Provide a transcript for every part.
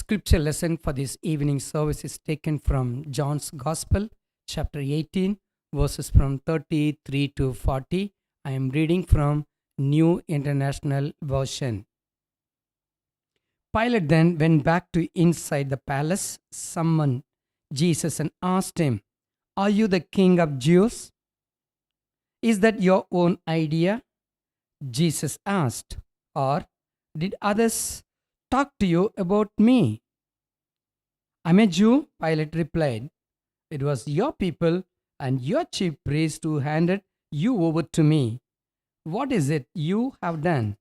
Scripture lesson for this evening service is taken from John's Gospel, chapter 18, verses from 33 to 40. I am reading from New International Version. Pilate then went back to inside the palace, summoned Jesus and asked him, "Are you the king of Jews? Is that your own idea?" Jesus asked, "Or did others talk to you about me?" "I'm a Jew," Pilate replied. "It was your people and your chief priest who handed you over to me. What is it you have done?"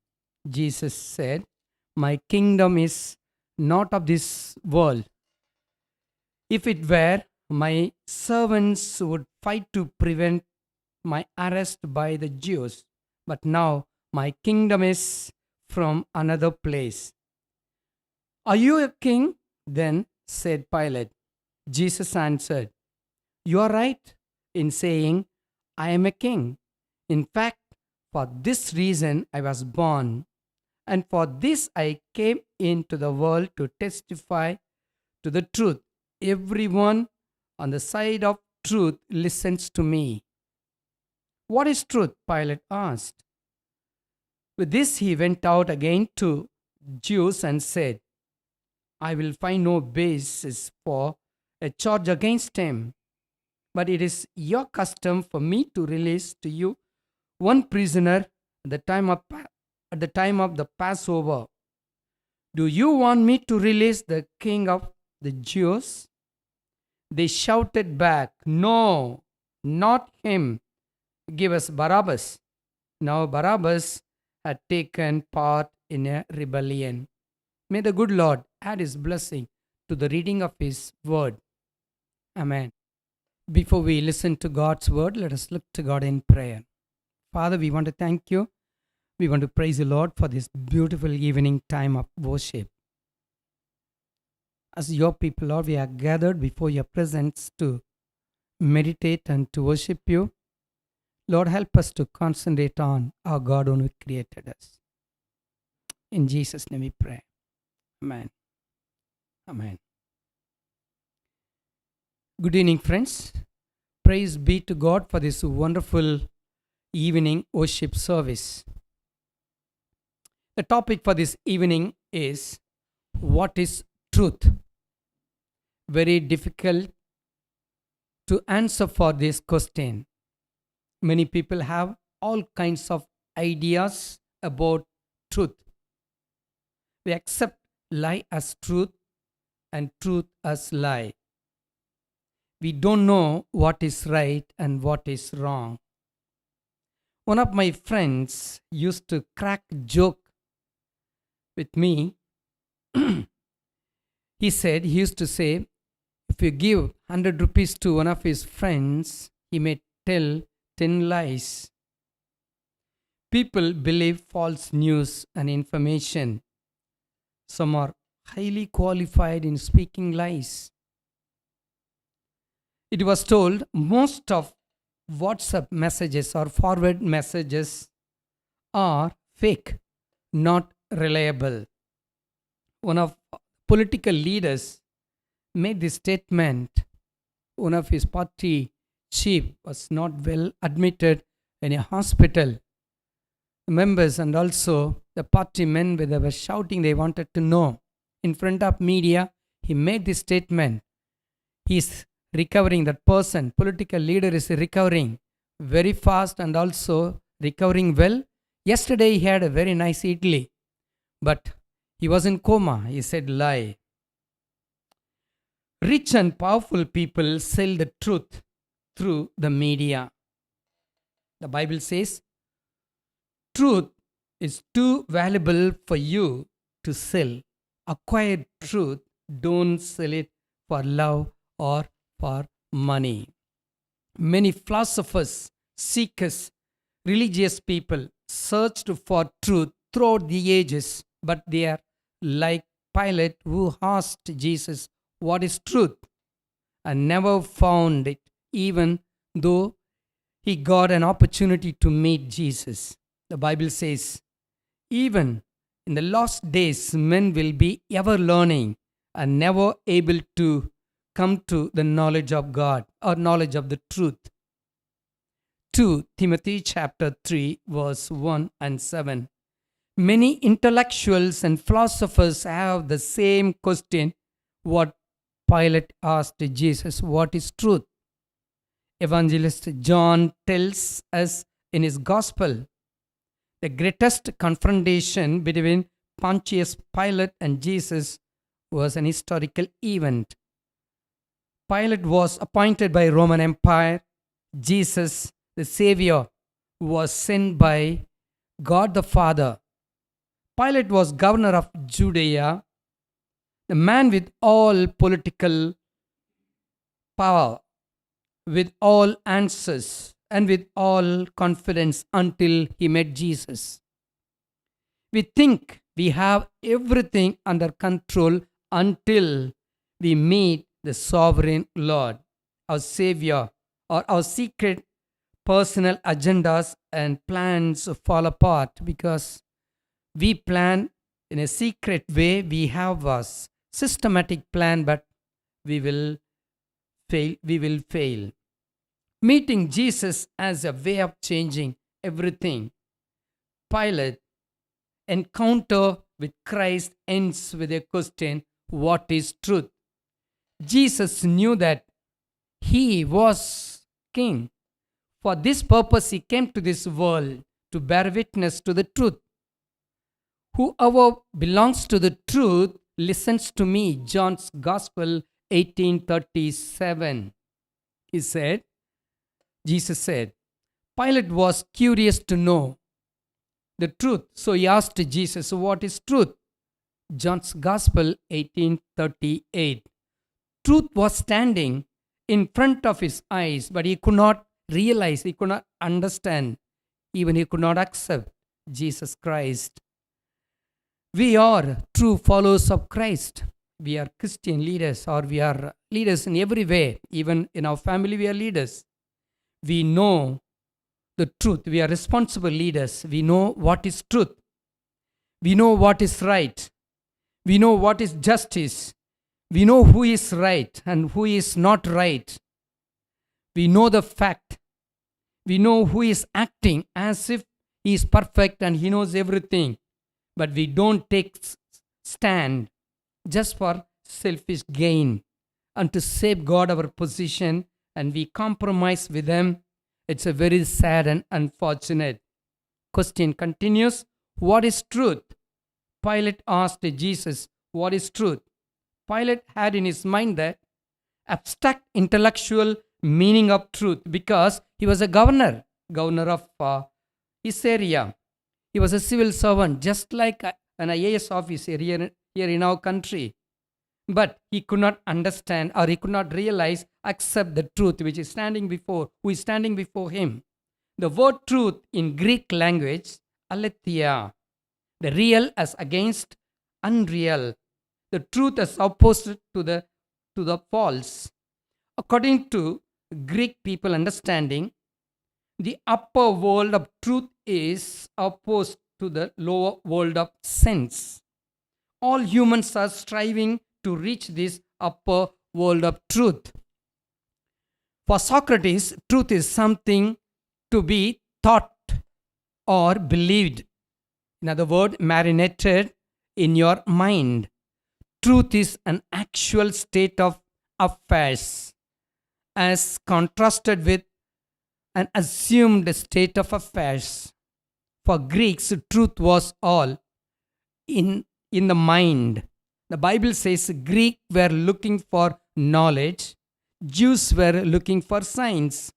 Jesus said, "My kingdom is not of this world. If it were, my servants would fight to prevent my arrest by the Jews. But now my kingdom is from another place." "Are you a king then?" said Pilate. Jesus answered, "You are right in saying I am a king. In fact, for this reason I was born, and for this I came into the world to testify to the truth. Everyone on the side of truth listens to me." "What is truth?" Pilate asked. With this he went out again to Jews and said, "I will find no basis for a charge against him. But it is your custom for me to release to you one prisoner at the time of the Passover. Do you want me to release the king of the Jews?" They shouted back, "No, not him. Give us Barabbas." Now Barabbas had taken part in a rebellion. May the good Lord add his blessing to the reading of his word. Amen. Before we listen to God's word, let us look to God in prayer. Father, we want to thank you. We want to praise the Lord for this beautiful evening time of worship. As your people, Lord, we are gathered before your presence to meditate and to worship you. Lord, help us to concentrate on our God who created us. In Jesus' name we pray. Amen. Amen. Good evening, friends. Praise be to God for this wonderful evening worship service. The topic for this evening is, what is truth? Very difficult to answer for this question. Many people have all kinds of ideas about truth. We accept lie as truth and truth as lie. We don't know what is right and what is wrong. One of my friends used to crack a joke with me. He used to say, if you give 100 rupees to one of his friends, he may tell 10 lies. People believe false news and information. Some are highly qualified in speaking lies. It was told most of WhatsApp messages or forward messages are fake, not reliable. One of political leaders made this statement. One of his party chief was not well admitted in a hospital. Members and also the party men were shouting, they wanted to know. In front of media, he made this statement. He's recovering, that person, political leader is recovering very fast and also recovering well. Yesterday he had a very nice idli, but he was in coma. He said lie. Rich and powerful people sell the truth through the media. The Bible says, truth is too valuable for you to sell. Acquired truth, don't sell it for love or for money. Many philosophers, seekers, religious people searched for truth throughout the ages, but they are like Pilate, who asked Jesus, "What is truth?" and never found it, even though he got an opportunity to meet Jesus. The Bible says, even in the last days, men will be ever learning are never able to come to the knowledge of God or knowledge of the truth. 2 Timothy chapter 3 verse 1 and 7. Many intellectuals and philosophers have the same question what Pilate asked Jesus, what is truth? Evangelist John tells us in his gospel the greatest confrontation between Pontius Pilate and Jesus was an historical event. Pilate was appointed by Roman Empire. Jesus, the Savior, was sent by God the Father. Pilate was governor of Judea, the man with all political power, with all answers, and with all confidence until he met Jesus. We think we have everything under control until we meet the sovereign Lord, our Savior, or our secret personal agendas and plans fall apart because we plan in a secret way. We have a systematic plan, but we will fail. Meeting Jesus as a way of changing everything. Pilate encounter with Christ ends with a question, what is truth? Jesus knew that he was king. For this purpose he came to this world to bear witness to the truth. Whoever belongs to the truth listens to me. John's Gospel 18:37. Jesus said, Pilate was curious to know the truth. So he asked Jesus, what is truth? John's Gospel 18:38. Truth was standing in front of his eyes, but he could not realize, he could not understand, even he could not accept Jesus Christ. We are true followers of Christ. We are Christian leaders, or we are leaders in every way. Even in our family, we are leaders. We know the truth. We are responsible leaders. We know what is truth. We know what is right. We know what is justice. We know who is right and who is not right. We know the fact. We know who is acting as if he is perfect and he knows everything. But we don't take stand just for selfish gain and to safeguard our position, and we compromise with them. It's a very sad and unfortunate. Question continues, what is truth? Pilate asked Jesus, what is truth? Pilate had in his mind the abstract intellectual meaning of truth because he was a governor of his area. He was a civil servant, just like an IAS officer here in our country. But he could not understand, or he could not realize, accept the truth who is standing before him. The word truth in Greek language, aletheia, the real as against unreal, the truth as opposed to the false. According to Greek people understanding, the upper world of truth is opposed to the lower world of sense. All humans are striving to reach this upper world of truth. For Socrates, truth is something to be thought or believed. In other words, marinated in your mind. Truth is an actual state of affairs as contrasted with an assumed state of affairs. For Greeks, truth was all in the mind. The Bible says Greeks were looking for knowledge, Jews were looking for signs.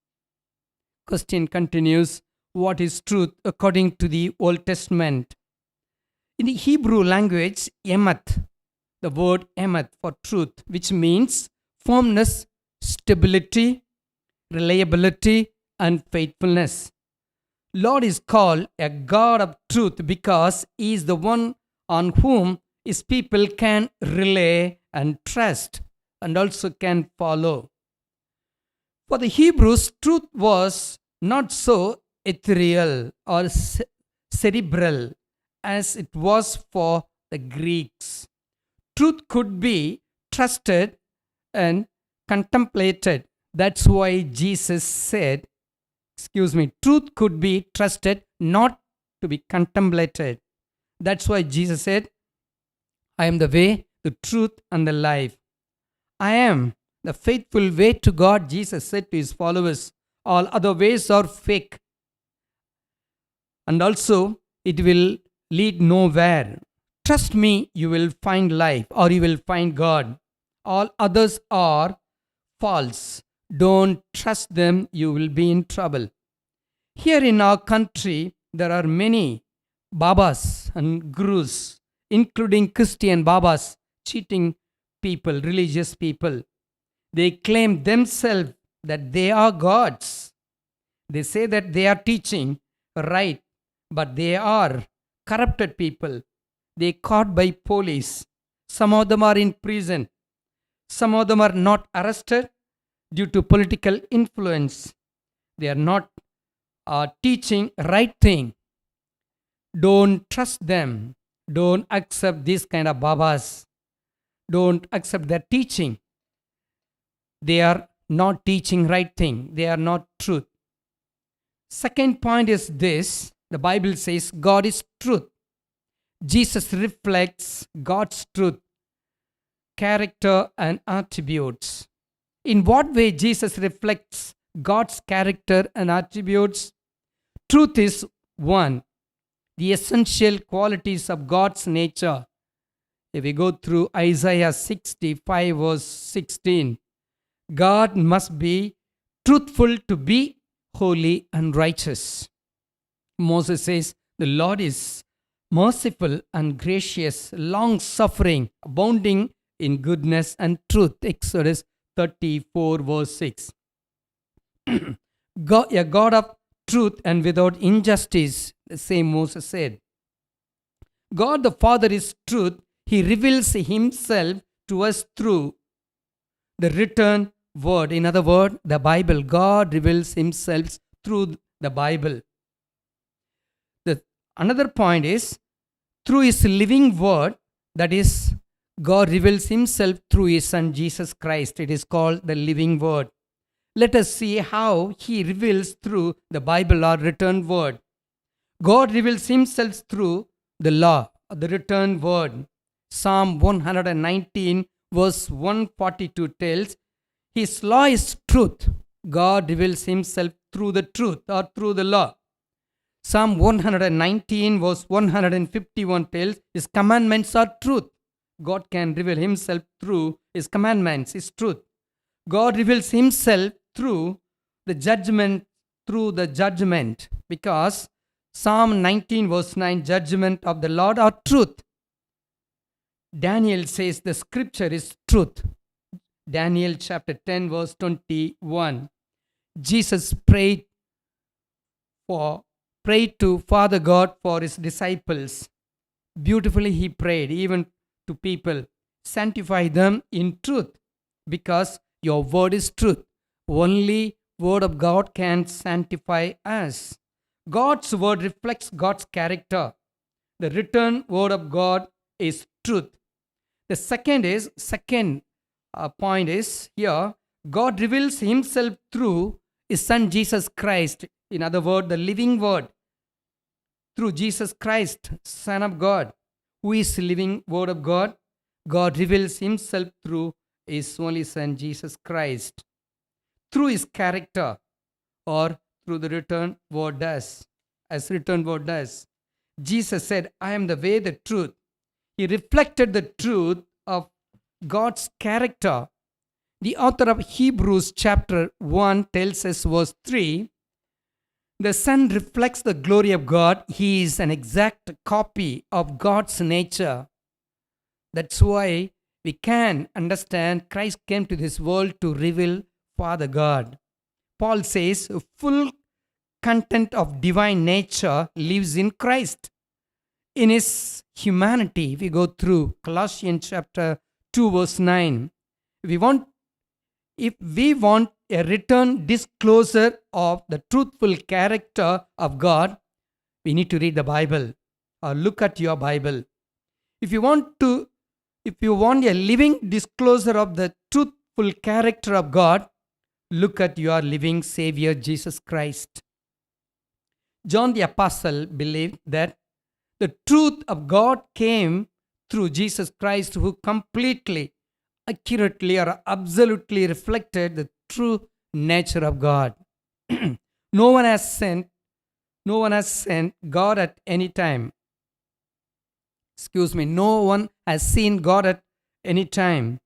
Question continues, what is truth according to the Old Testament? In the Hebrew language, emet, the word emet for truth, which means firmness, stability, reliability, and faithfulness. Lord is called a God of truth because he is the one on whom his people can rely and trust and also can follow. For the Hebrews, truth was not so ethereal or cerebral as it was for the Greeks. Truth could be trusted and contemplated. That's why Jesus said, truth could be trusted, not to be contemplated. That's why Jesus said, I am the way, the truth, and the life. I am the faithful way to God, Jesus said to his followers. All other ways are fake. And also, it will lead nowhere. Trust me, you will find life or you will find God. All others are false. Don't trust them, you will be in trouble. Here in our country, there are many Babas and Gurus, including Christian Babas, cheating people, religious people. They claim themselves that they are gods. They say that they are teaching right, but they are corrupted people. They caught by police. Some of them are in prison. Some of them are not arrested due to political influence. They are not teaching right thing. Don't trust them. Don't accept this kind of Babas. Don't accept their teaching. They are not teaching right thing. They are not truth. Second point is this. The Bible says God is truth. Jesus reflects God's truth, character, and attributes. In what way Jesus reflects God's character and attributes? Truth is one, the essential qualities of God's nature. If we go through Isaiah 65 verse 16, God must be truthful to be holy and righteous. Moses says, the Lord is merciful and gracious, long-suffering, abounding in goodness and truth. Exodus 34 verse 6. God, a God of truth and without injustice, the same Moses said. God the Father is truth. He reveals himself to us through the written word. In other words, the Bible. God reveals himself through the Bible. Another point is, through his living word, that is, God reveals himself through his Son Jesus Christ. It is called the living word. Let us see how he reveals through the Bible or written word. God reveals himself through the law, the written word. Psalm 119 verse 142 tells, his law is truth. God reveals himself through the truth or through the law. Psalm 119 verse 151 tells, his commandments are truth. God can reveal himself through his commandments, his truth. God reveals himself through the judgment, because Psalm 19 verse 9, judgment of the Lord are truth. Daniel says the scripture is truth. Daniel chapter 10 verse 21. Jesus prayed to Father God for his disciples. Beautifully he prayed even to people. Sanctify them in truth, because your word is truth. Only word of God can sanctify us. God's word reflects God's character. The written word of God is truth. The second point is here, God reveals himself through his Son Jesus Christ. In other words, the living word. Through Jesus Christ, Son of God, who is the living word of God, God reveals himself through his only Son Jesus Christ. Through his character, or through the written word does. As written word does. Jesus said, I am the way, the truth. He reflected the truth of God's character. The author of Hebrews chapter 1 tells us verse 3, the Son reflects the glory of God. He is an exact copy of God's nature. That's why we can understand Christ came to this world to reveal Father God. Paul says, full content of divine nature lives in Christ. In his humanity, we go through Colossians chapter 2 verse 9. If we want a written disclosure of the truthful character of God, we need to read the Bible or look at your Bible. If you want to If you want a living disclosure of the truthful character of God, look at your living Savior Jesus Christ. John the Apostle believed that the truth of God came through Jesus Christ, who completely, accurately, or absolutely reflected the true nature of God. No one has sent, no one has sent God at any time. No one has seen God at any time.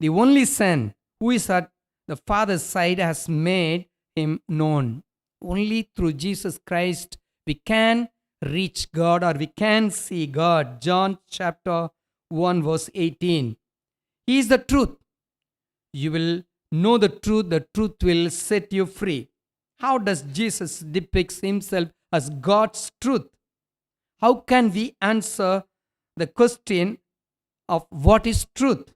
The only Son who is at the Father's side has made him known. Only through Jesus Christ we can reach God, or we can see God. John chapter 1 verse 18. He is the truth. You will know the truth will set you free. How does Jesus depict himself as God's truth? How can we answer the question of what is truth?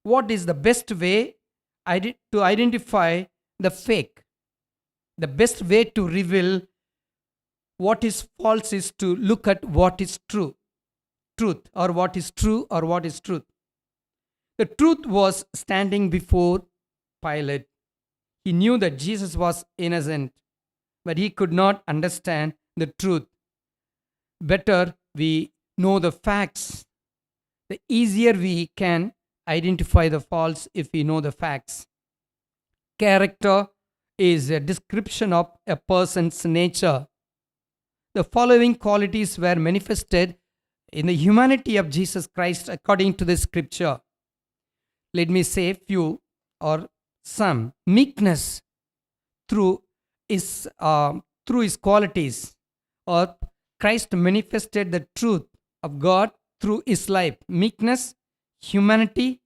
What is the best way to identify the fake? The best way to reveal what is false is to look at what is truth, or what is true, or what is truth. The truth was standing before Pilate. He knew that Jesus was innocent, but he could not understand the truth. Better we know the facts, the easier we can identify the false if we know the facts. Character is a description of a person's nature. The following qualities were manifested in the humanity of Jesus Christ according to the scripture. Let me say few or some. Meekness through his qualities, or Christ manifested the truth of God through his life. Meekness, humanity,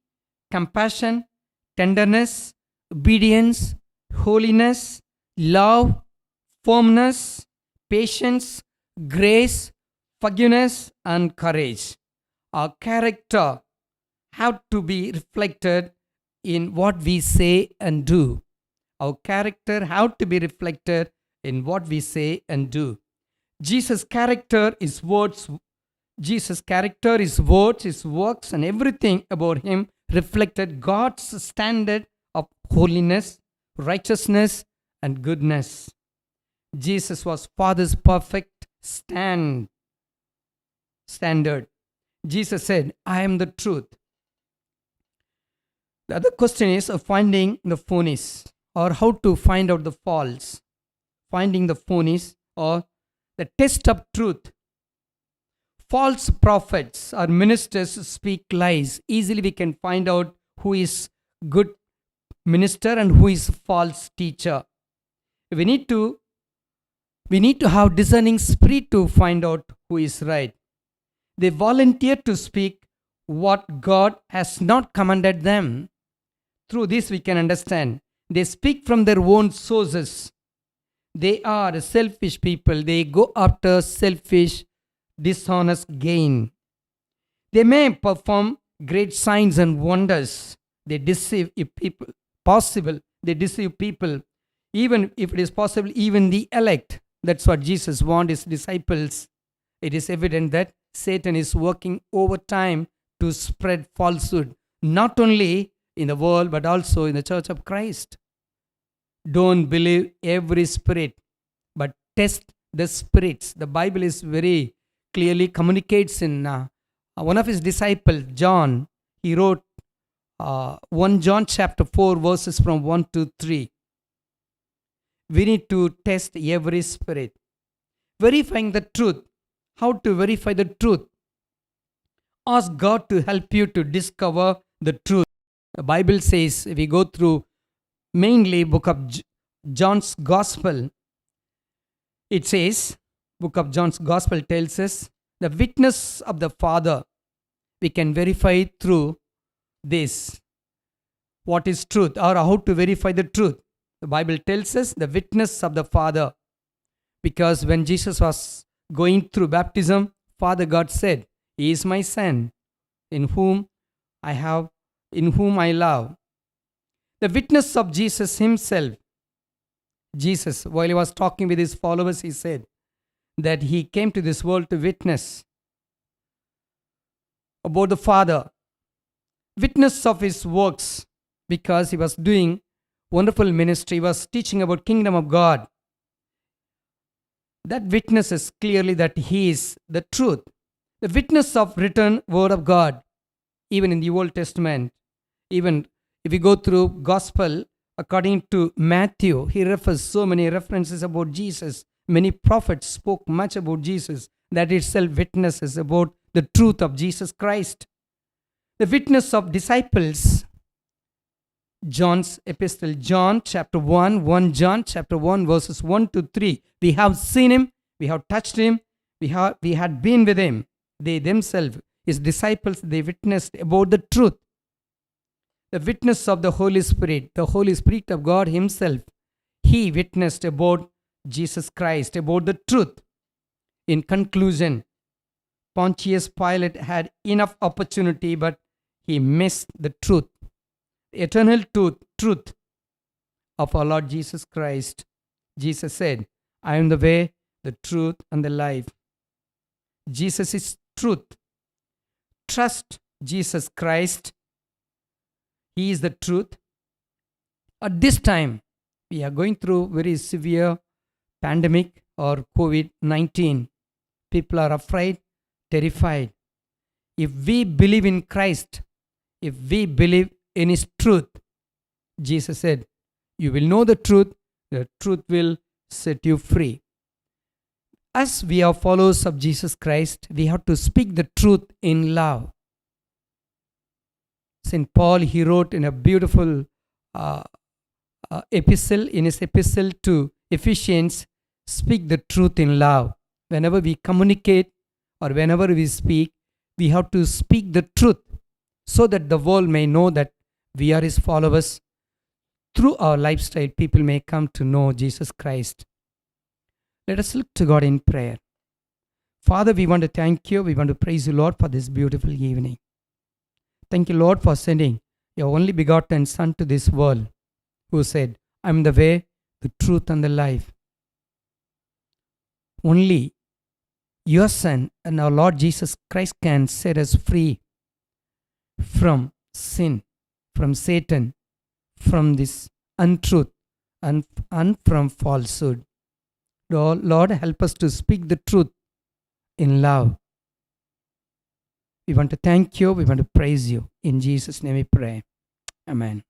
compassion, tenderness, obedience, holiness, love, firmness, patience, grace, forgiveness, and courage. Our character have to be reflected in what we say and do. Our character have to be reflected in what we say and do. Jesus' character is words. Jesus' character, his words, his works, and everything about him reflected God's standard of holiness, righteousness, and goodness. Jesus was Father's perfect standard. Jesus said, I am the truth. The other question is finding the phonies, or how to find out the false. Finding the phonies, or the test of truth. False prophets or ministers speak lies. Easily we can find out who is good minister and who is false teacher. We need to have discerning spirit to find out who is right. They volunteer to speak what God has not commanded them. Through this we can understand. They speak from their own sources. They are selfish people. They go after selfish, dishonest gain. They may perform great signs and wonders. They deceive people. They deceive people. Even if it is possible, even the elect. That's what Jesus warned his disciples. It is evident that Satan is working overtime to spread falsehood, not only in the world but also in the church of Christ. Don't believe every spirit, but test the spirits. The Bible is very clearly communicates in one of his disciples, John. He wrote 1 John chapter 4 verses from 1 to 3. We need to test every spirit. Verifying the truth. How to verify the truth? Ask God to help you to discover the truth. The Bible says, if we go through mainly book of John's Gospel, it says, book of John's Gospel tells us, the witness of the Father. We can verify through this. What is truth, or how to verify the truth? The Bible tells us the witness of the Father. Because when Jesus was going through baptism, Father God said, He is my Son, in whom I love. The witness of Jesus himself. Jesus, while he was talking with his followers, he said that he came to this world to witness about the Father. witness of his works, because he was doing wonderful ministry, he was teaching about kingdom of God. That witnesses clearly that he is the truth. The witness of written word of God, even in the Old Testament, even if we go through gospel according to Matthew, he refers so many references about Jesus. Many prophets spoke much about Jesus. That itself witnesses about the truth of Jesus Christ. The witness of disciples, John's epistle, John chapter 1 John chapter 1 verses 1 to 3. We have seen him, we have touched him, we had been with him. They themselves, his disciples, they witnessed about the truth. The witness of the Holy Spirit of God himself, he witnessed about Jesus Christ, about the truth. In conclusion, Pontius Pilate had enough opportunity, but he missed the truth, the eternal truth of our Lord Jesus Christ. Jesus said, I am the way, the truth, and the life. Jesus is truth. Trust Jesus Christ. He is the truth. At this time, we are going through very severe pandemic or COVID-19. People are afraid, terrified. If we believe in Christ, if we believe in his truth, Jesus said, you will know the truth will set you free. As we are followers of Jesus Christ, we have to speak the truth in love. St. Paul, he wrote in a beautiful epistle, in his epistle to Ephesians, speak the truth in love. Whenever we communicate or whenever we speak, we have to speak the truth so that the world may know that we are his followers. Through our lifestyle, people may come to know Jesus Christ. Let us look to God in prayer. Father, we want to thank you. We want to praise you, Lord, for this beautiful evening. Thank you, Lord, for sending your only begotten Son to this world, who said, I am the way, the truth, and the life. Only your Son and our Lord Jesus Christ can set us free from sin, from Satan, from this untruth, and from falsehood. Lord, help us to speak the truth in love. We want to thank you. We want to praise you. In Jesus' name we pray. Amen.